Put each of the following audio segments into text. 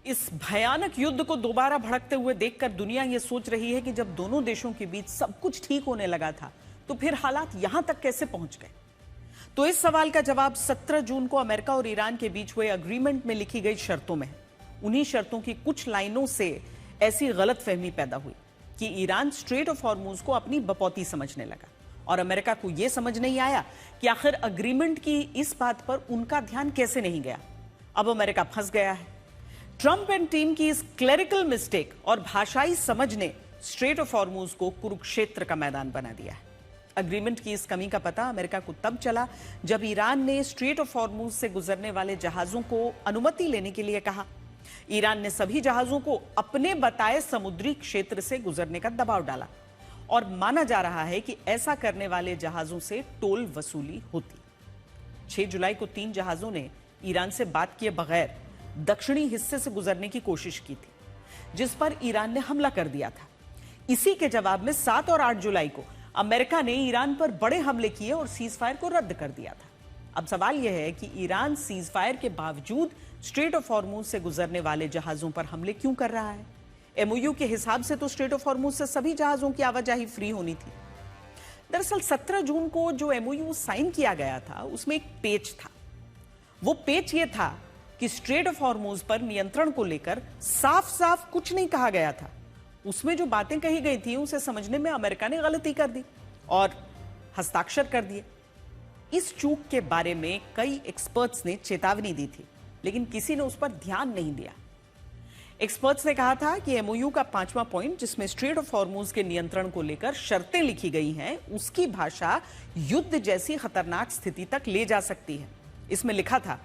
इस भयानक युद्ध को दोबारा भड़कते हुए देखकर दुनिया यह सोच रही है कि जब दोनों देशों के बीच सब कुछ ठीक होने लगा था तो फिर हालात यहां तक कैसे पहुंच गए। तो इस सवाल का जवाब 17 जून को अमेरिका और ईरान के बीच हुए अग्रीमेंट में लिखी गई शर्तों में है। उन्हीं शर्तों की कुछ लाइनों से ऐसी गलतफहमी पैदा हुई कि ईरान स्ट्रेट ऑफ हॉर्मूज को अपनी बपौती समझने लगा और अमेरिका को यह समझ नहीं आया कि आखिर अग्रीमेंट की इस बात पर उनका ध्यान कैसे नहीं गया। अब अमेरिका फंस गया है। ट्रंप एंड टीम की इस क्लेरिकल मिस्टेक और भाषाई समझ ने स्ट्रेट ऑफ हॉर्मूज को कुरुक्षेत्र का मैदान बना दिया है। अग्रीमेंट की इस कमी का पता अमेरिका को तब चला जब ईरान ने स्ट्रेट ऑफ हॉर्मूज से गुजरने वाले जहाजों को अनुमति लेने के लिए कहा। ईरान ने सभी जहाजों को अपने बताए समुद्री क्षेत्र से गुजरने का दबाव डाला और माना जा रहा है कि ऐसा करने वाले जहाजों से टोल वसूली होती। 6 जुलाई को 3 जहाजों ने ईरान से बात किए बगैर दक्षिणी हिस्से से गुजरने की कोशिश की थी, जिस पर ईरान ने हमला कर दिया था। इसी के जवाब में 7 और 8 जुलाई को अमेरिका ने ईरान पर बड़े हमले किए और सीजफायर को रद्द कर दिया था। अब सवाल यह है कि ईरान सीजफायर के बावजूद स्ट्रेट ऑफ हॉर्मूज से गुजरने वाले जहाजों पर हमले क्यों कर रहा है। एमओयू के हिसाब से तो स्ट्रेट ऑफ हॉर्मूज से सभी जहाजों की आवाजाही फ्री होनी थी। दरअसल 17 जून को जो एमओयू साइन किया गया था उसमें एक पेच था। वो पेच ये था कि स्ट्रेट ऑफ हॉर्मूज पर नियंत्रण को लेकर साफ साफ कुछ नहीं कहा गया था। उसमें जो बातें कही गई थी उसे समझने में अमेरिका ने गलती कर दी और हस्ताक्षर कर दिए। इस चूक के बारे में कई एक्सपर्ट्स ने चेतावनी दी थी, लेकिन किसी ने उस पर ध्यान नहीं दिया। एक्सपर्ट्स ने कहा था कि एमओयू का 5वां पॉइंट, जिसमें स्ट्रेट ऑफ हॉर्मूज के नियंत्रण को लेकर शर्तें लिखी गई हैं, उसकी भाषा युद्ध जैसी खतरनाक स्थिति तक ले जा सकती है। इसमें लिखा था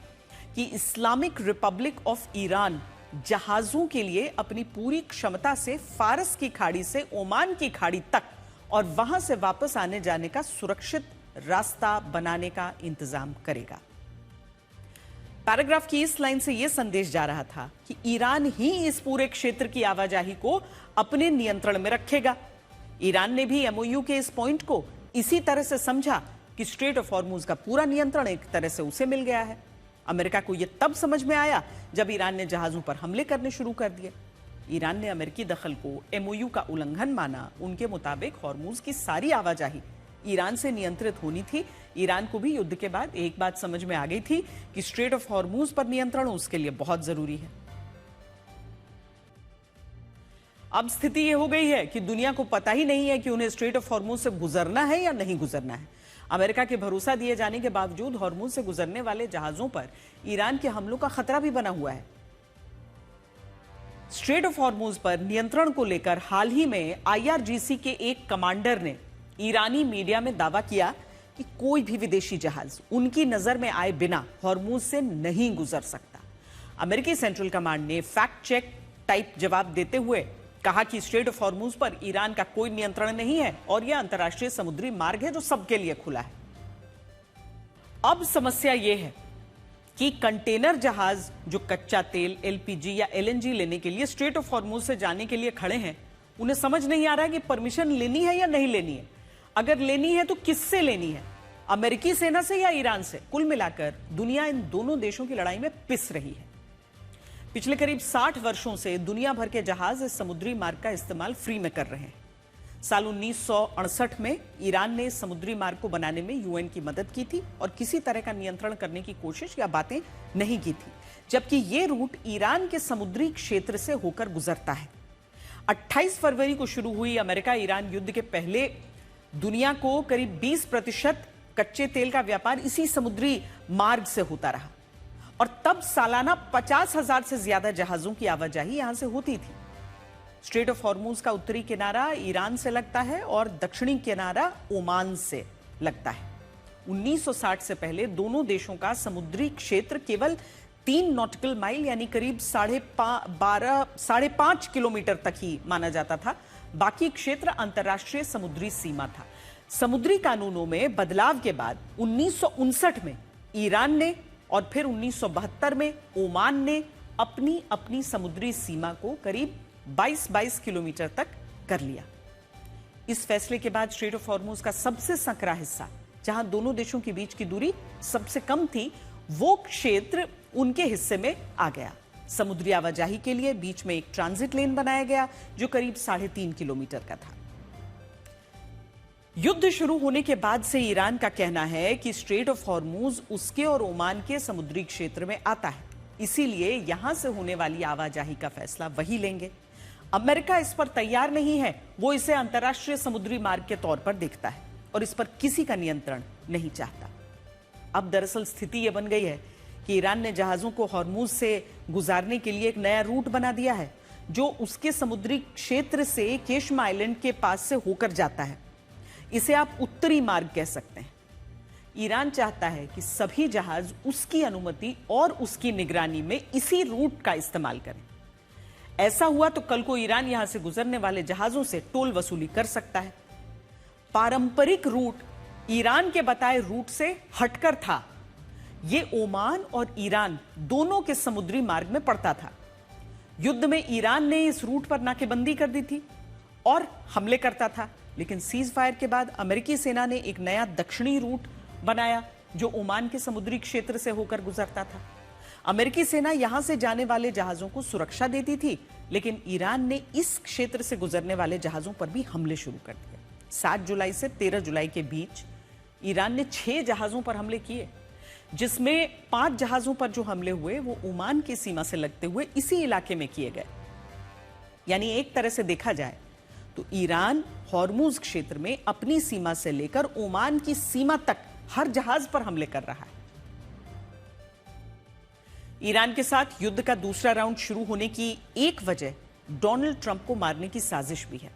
कि इस्लामिक रिपब्लिक ऑफ ईरान जहाजों के लिए अपनी पूरी क्षमता से फारस की खाड़ी से ओमान की खाड़ी तक और वहां से वापस आने जाने का सुरक्षित रास्ता बनाने का इंतजाम करेगा। पैराग्राफ की इस लाइन से यह संदेश जा रहा था कि ईरान ही इस पूरे क्षेत्र की आवाजाही को अपने नियंत्रण में रखेगा। ईरान ने भी एमओयू के इस पॉइंट को इसी तरह से समझा कि स्ट्रेट ऑफ हॉर्मूज का पूरा नियंत्रण एक तरह से उसे मिल गया है। अमेरिका को यह तब समझ में आया जब ईरान ने जहाजों पर हमले करने शुरू कर दिए। ईरान ने अमेरिकी दखल को एमओयू का उल्लंघन माना। उनके मुताबिक हॉर्मूज की सारी आवाजाही ईरान से नियंत्रित होनी थी। ईरान को भी युद्ध के बाद एक बात समझ में आ गई थी कि स्ट्रेट ऑफ हॉर्मूज पर नियंत्रण उसके लिए बहुत जरूरी है। अब स्थिति यह हो गई है कि दुनिया को पता ही नहीं है कि उन्हें स्ट्रेट ऑफ हॉर्मूज से गुजरना है या नहीं गुजरना है। अमेरिका के भरोसा दिए जाने के बावजूद हॉर्मूज से गुजरने वाले जहाजों पर ईरान के हमलों का खतरा भी बना हुआ है। स्ट्रेट ऑफ हॉर्मूज पर नियंत्रण को लेकर हाल ही में आईआरजीसी के एक कमांडर ने ईरानी मीडिया में दावा किया कि कोई भी विदेशी जहाज उनकी नजर में आए बिना हॉर्मूज से नहीं गुजर सकता। अमेरिकी सेंट्रल कमांड ने फैक्ट चेक टाइप जवाब देते हुए कहा कि स्ट्रेट ऑफ हॉर्मूज पर ईरान का कोई नियंत्रण नहीं है और यह अंतर्राष्ट्रीय समुद्री मार्ग है जो सबके लिए खुला है। अब समस्या यह है कि कंटेनर जहाज जो कच्चा तेल, एलपीजी या एलएनजी लेने के लिए स्ट्रेट ऑफ हॉर्मूज से जाने के लिए खड़े हैं, उन्हें समझ नहीं आ रहा है कि परमिशन लेनी है या नहीं लेनी है। अगर लेनी है तो किससे लेनी है, अमेरिकी सेना से या ईरान से। कुल मिलाकर दुनिया इन दोनों देशों की लड़ाई में पिस रही है। पिछले करीब 60 वर्षों से दुनिया भर के जहाज इस समुद्री मार्ग का इस्तेमाल फ्री में कर रहे हैं। साल 1968 में ईरान ने समुद्री मार्ग को बनाने में यूएन की मदद की थी और किसी तरह का नियंत्रण करने की कोशिश या बातें नहीं की थी, जबकि यह रूट ईरान के समुद्री क्षेत्र से होकर गुजरता है। 28 फरवरी को शुरू हुई अमेरिका ईरान युद्ध के पहले दुनिया को करीब 20% कच्चे तेल का व्यापार इसी समुद्री मार्ग से होता रहा और तब सालाना 50,000 से ज्यादा जहाजों की आवाजाही यहां से होती थी। स्ट्रेट ऑफ हॉर्मूज का उत्तरी किनारा ईरान से लगता है और दक्षिणी किनारा ओमान से लगता है। 1960 से पहले दोनों देशों का समुद्री क्षेत्र केवल 3 नॉटिकल माइल यानी करीब 5.5 किलोमीटर तक ही माना जाता था। बाकी क्षेत्र अंतर्राष्ट्रीय समुद्री सीमा था। समुद्री कानूनों में बदलाव के बाद 1959 में ईरान ने और फिर 1972 में ओमान ने अपनी अपनी समुद्री सीमा को करीब 22 किलोमीटर तक कर लिया। इस फैसले के बाद स्ट्रेट ऑफ हॉर्मूज का सबसे संकरा हिस्सा, जहां दोनों देशों के बीच की दूरी सबसे कम थी, वो क्षेत्र उनके हिस्से में आ गया। समुद्री आवाजाही के लिए बीच में एक ट्रांजिट लेन बनाया गया जो करीब 3.5 किलोमीटर का था। युद्ध शुरू होने के बाद से ईरान का कहना है कि स्ट्रेट ऑफ हॉर्मूज उसके और ओमान के समुद्री क्षेत्र में आता है, इसीलिए यहां से होने वाली आवाजाही का फैसला वही लेंगे। अमेरिका इस पर तैयार नहीं है, वो इसे अंतर्राष्ट्रीय समुद्री मार्ग के तौर पर देखता है और इस पर किसी का नियंत्रण नहीं चाहता। अब दरअसल स्थिति यह बन गई है कि ईरान ने जहाजों को हॉर्मूज से गुजारने के लिए एक नया रूट बना दिया है जो उसके समुद्री क्षेत्र से केशम आइलैंड के पास से होकर जाता है। इसे आप उत्तरी मार्ग कह सकते हैं। ईरान चाहता है कि सभी जहाज उसकी अनुमति और उसकी निगरानी में इसी रूट का इस्तेमाल करें। ऐसा हुआ तो कल को ईरान यहां से गुजरने वाले जहाजों से टोल वसूली कर सकता है। पारंपरिक रूट ईरान के बताए रूट से हटकर था। यह ओमान और ईरान दोनों के समुद्री मार्ग में पड़ता था। युद्ध में ईरान ने इस रूट पर नाकेबंदी कर दी थी और हमले करता था, लेकिन सीज फायर के बाद अमेरिकी सेना ने एक नया दक्षिणी रूट बनाया जो ओमान के समुद्री क्षेत्र से होकर गुजरता था। अमेरिकी सेना यहां से जाने वाले जहाजों को सुरक्षा देती थी, लेकिन ईरान ने इस क्षेत्र से गुजरने वाले जहाजों पर भी हमले शुरू कर दिए। 7 जुलाई से 13 जुलाई के बीच ईरान ने 6 जहाजों पर हमले किए, जिसमें 5 जहाजों पर जो हमले हुए वो ओमान की सीमा से लगते हुए इसी इलाके में किए गए। यानी एक तरह से देखा जाए तो ईरान हॉर्मूज क्षेत्र में अपनी सीमा से लेकर ओमान की सीमा तक हर जहाज पर हमले कर रहा है। ईरान के साथ युद्ध का दूसरा राउंड शुरू होने की एक वजह डोनाल्ड ट्रंप को मारने की साजिश भी है।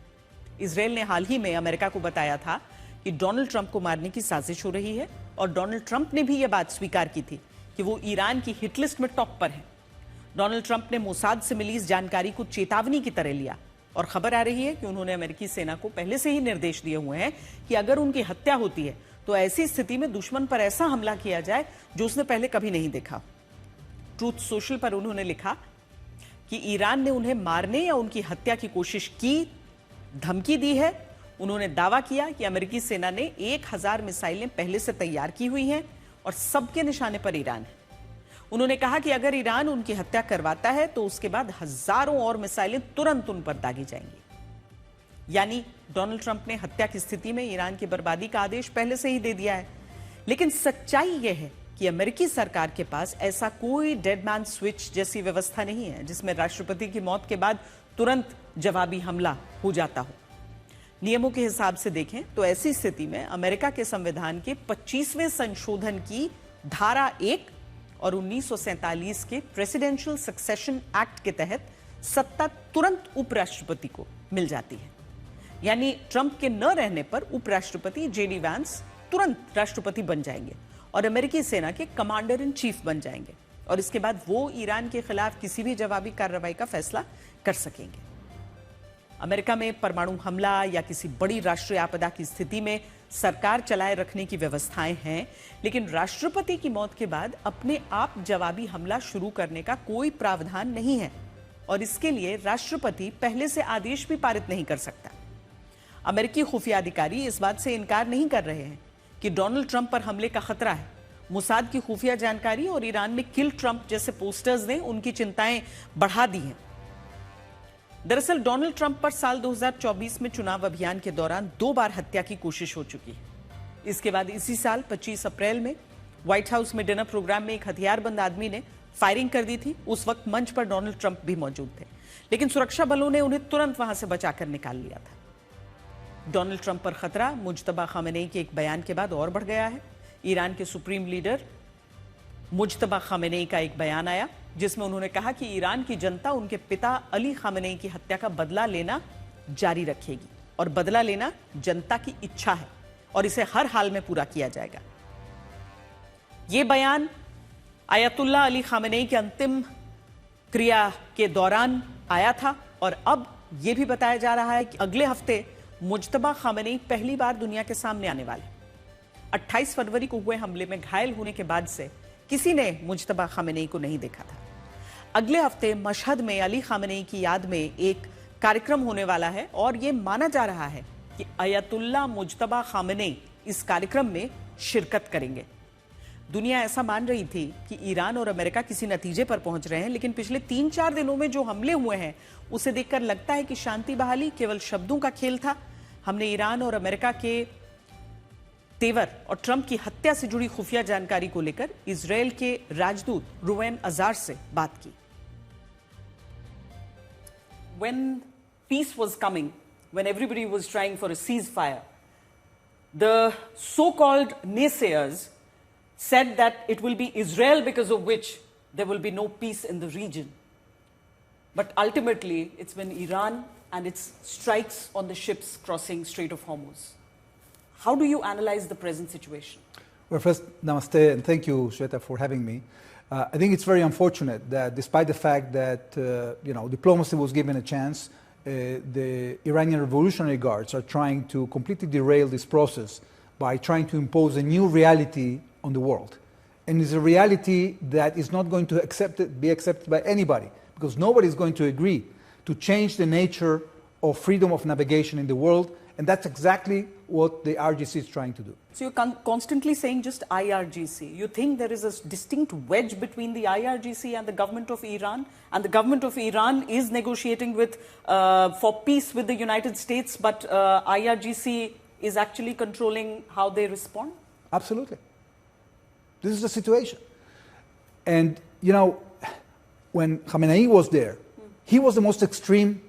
इजरायल ने हाल ही में अमेरिका को बताया था कि डोनाल्ड ट्रंप को मारने की साजिश हो रही है और डोनाल्ड ट्रंप ने भी यह बात स्वीकार की थी कि वो ईरान की हिट लिस्ट में टॉप पर है। डोनाल्ड ट्रंप ने मोसाद से मिली इस जानकारी को चेतावनी की तरह लिया और खबर आ रही है कि उन्होंने अमेरिकी सेना को पहले से ही निर्देश दिए हुए हैं कि अगर उनकी हत्या होती है तो ऐसी स्थिति में दुश्मन पर ऐसा हमला किया जाए जो उसने पहले कभी नहीं देखा। ट्रूथ सोशल पर उन्होंने लिखा कि ईरान ने उन्हें मारने या उनकी हत्या की कोशिश की, धमकी दी है। उन्होंने दावा किया कि अमेरिकी सेना ने 1000 मिसाइलें पहले से तैयार की हुई हैं और सबके निशाने पर ईरान है। उन्होंने कहा कि अगर ईरान उनकी हत्या करवाता है तो उसके बाद हजारों और मिसाइलें तुरंत उन पर दागी जाएंगी। यानी डोनाल्ड ट्रंप ने हत्या की स्थिति में ईरान की बर्बादी का आदेश पहले से ही दे दिया है। लेकिन सच्चाई यह है कि अमेरिकी सरकार के पास ऐसा कोई डेड मैन स्विच जैसी व्यवस्था नहीं है जिसमें राष्ट्रपति की मौत के बाद तुरंत जवाबी हमला हो जाता हो। नियमों के हिसाब से देखें तो ऐसी स्थिति में अमेरिका के संविधान के 25वें संशोधन की धारा 1 और 1947 के प्रेसिडेंशियल सक्सेशन एक्ट के तहत सत्ता तुरंत उपराष्ट्रपति को मिल जाती है। यानी ट्रंप के न रहने पर उपराष्ट्रपति जेडी वैंस तुरंत राष्ट्रपति बन जाएंगे और अमेरिकी सेना के कमांडर इन चीफ बन जाएंगे और इसके बाद वो ईरान के खिलाफ किसी भी जवाबी कार्रवाई का फैसला कर सकेंगे। अमेरिका में परमाणु हमला या किसी बड़ी राष्ट्रीय आपदा की स्थिति में सरकार चलाए रखने की व्यवस्थाएं हैं, लेकिन राष्ट्रपति की मौत के बाद अपने आप जवाबी हमला शुरू करने का कोई प्रावधान नहीं है और इसके लिए राष्ट्रपति पहले से आदेश भी पारित नहीं कर सकता। अमेरिकी खुफिया अधिकारी इस बात से इनकार नहीं कर रहे हैं कि डोनाल्ड ट्रंप पर हमले का खतरा है। मोसाद की खुफिया जानकारी और ईरान में किल ट्रंप जैसे पोस्टर्स ने उनकी चिंताएं बढ़ा दी हैं। दरअसल डोनाल्ड ट्रंप पर साल 2024 में चुनाव अभियान के दौरान 2 बार हत्या की कोशिश हो चुकी है। इसके बाद इसी साल 25 अप्रैल में व्हाइट हाउस में डिनर प्रोग्राम में एक हथियारबंद आदमी ने फायरिंग कर दी थी। उस वक्त मंच पर डोनाल्ड ट्रंप भी मौजूद थे, लेकिन सुरक्षा बलों ने उन्हें तुरंत वहां से बचाकर निकाल लिया था। डोनाल्ड ट्रंप पर खतरा मुज्तबा खामेनेई के एक बयान के बाद और बढ़ गया है। ईरान के सुप्रीम लीडर मुज्तबा खामेनेई का एक बयान आया जिसमें उन्होंने कहा कि ईरान की जनता उनके पिता अली खामेनेई की हत्या का बदला लेना जारी रखेगी और बदला लेना जनता की इच्छा है और इसे हर हाल में पूरा किया जाएगा। यह बयान आयतुल्लाह अली खामेनेई के अंतिम क्रिया के दौरान आया था और अब यह भी बताया जा रहा है कि अगले हफ्ते मुज्तबा खामेनेई पहली बार दुनिया के सामने आने वाले। 28 फरवरी को हुए हमले में घायल होने के बाद से किसी ने मुज्तबा खामेनेई को नहीं देखा था। अगले हफ्ते मशहद में अली खामेनेई की याद में एक कार्यक्रम होने वाला है और यह माना जा रहा है कि अयतुल्लाह मुज्तबा खामेनेई इस कार्यक्रम में शिरकत करेंगे। दुनिया ऐसा मान रही थी कि ईरान और अमेरिका किसी नतीजे पर पहुंच रहे हैं, लेकिन पिछले 3-4 दिनों में जो हमले हुए हैं उसे देखकर लगता है कि शांति बहाली केवल शब्दों का खेल था। हमने ईरान और अमेरिका के तेवर और ट्रंप की हत्या से जुड़ी खुफिया जानकारी को लेकर इजरायल के राजदूत रुवेन अजार से बात की। When peace was coming, when everybody was trying for a ceasefire, the so-called naysayers said that it will be Israel because of which there will be no peace in the region. But ultimately, it's been Iran and its strikes on the ships crossing Strait of Hormuz. How do you analyze the present situation? Well, first, namaste, and thank you, Shweta, for having me. I think it's very unfortunate that despite the fact that diplomacy was given a chance, the Iranian Revolutionary Guards are trying to completely derail this process by trying to impose a new reality on the world. And it's a reality that is not going to be accepted by anybody, because nobody is going to agree to change the nature of freedom of navigation in the world, and that's exactly what the IRGC is trying to do. So you're constantly saying just IRGC. You think there is a distinct wedge between the IRGC and the government of Iran? And the government of Iran is negotiating for peace with the United States, but IRGC is actually controlling how they respond? Absolutely. This is the situation. And, when Khamenei was there, he was the most extreme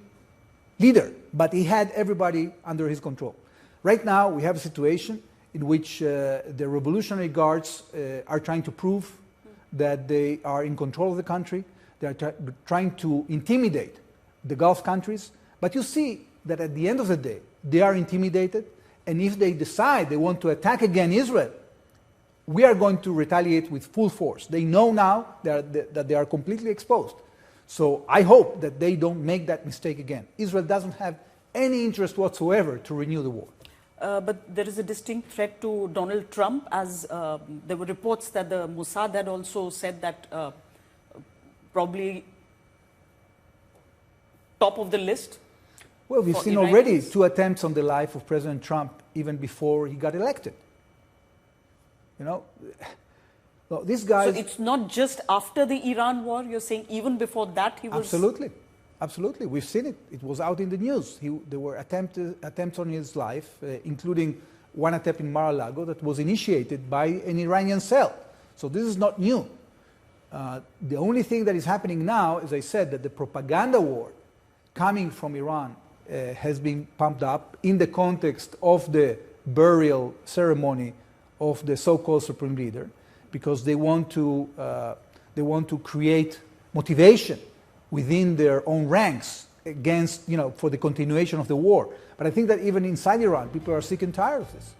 leader, but he had everybody under his control. Right now, we have a situation in which the Revolutionary Guards are trying to prove that they are in control of the country. They are trying to intimidate the Gulf countries. But you see that at the end of the day, they are intimidated. And if they decide they want to attack again Israel, we are going to retaliate with full force. They know now that they are completely exposed. So I hope that they don't make that mistake again. Israel doesn't have any interest whatsoever to renew the war. But there is a distinct threat to Donald Trump, as there were reports that the Mossad had also said that probably top of the list. Well, we've seen already 2 attempts on the life of President Trump even before he got elected. Well, this guy. So it's not just after the Iran war, you're saying even before that he was. Absolutely. Absolutely, we've seen it. It was out in the news. There were attempts on his life, including one attempt in Mar-a-Lago that was initiated by an Iranian cell. So this is not new. The only thing that is happening now, as I said, that the propaganda war coming from Iran has been pumped up in the context of the burial ceremony of the so-called supreme leader, because they want to create motivation within their own ranks against, for the continuation of the war. But I think that even inside Iran, people are sick and tired of this.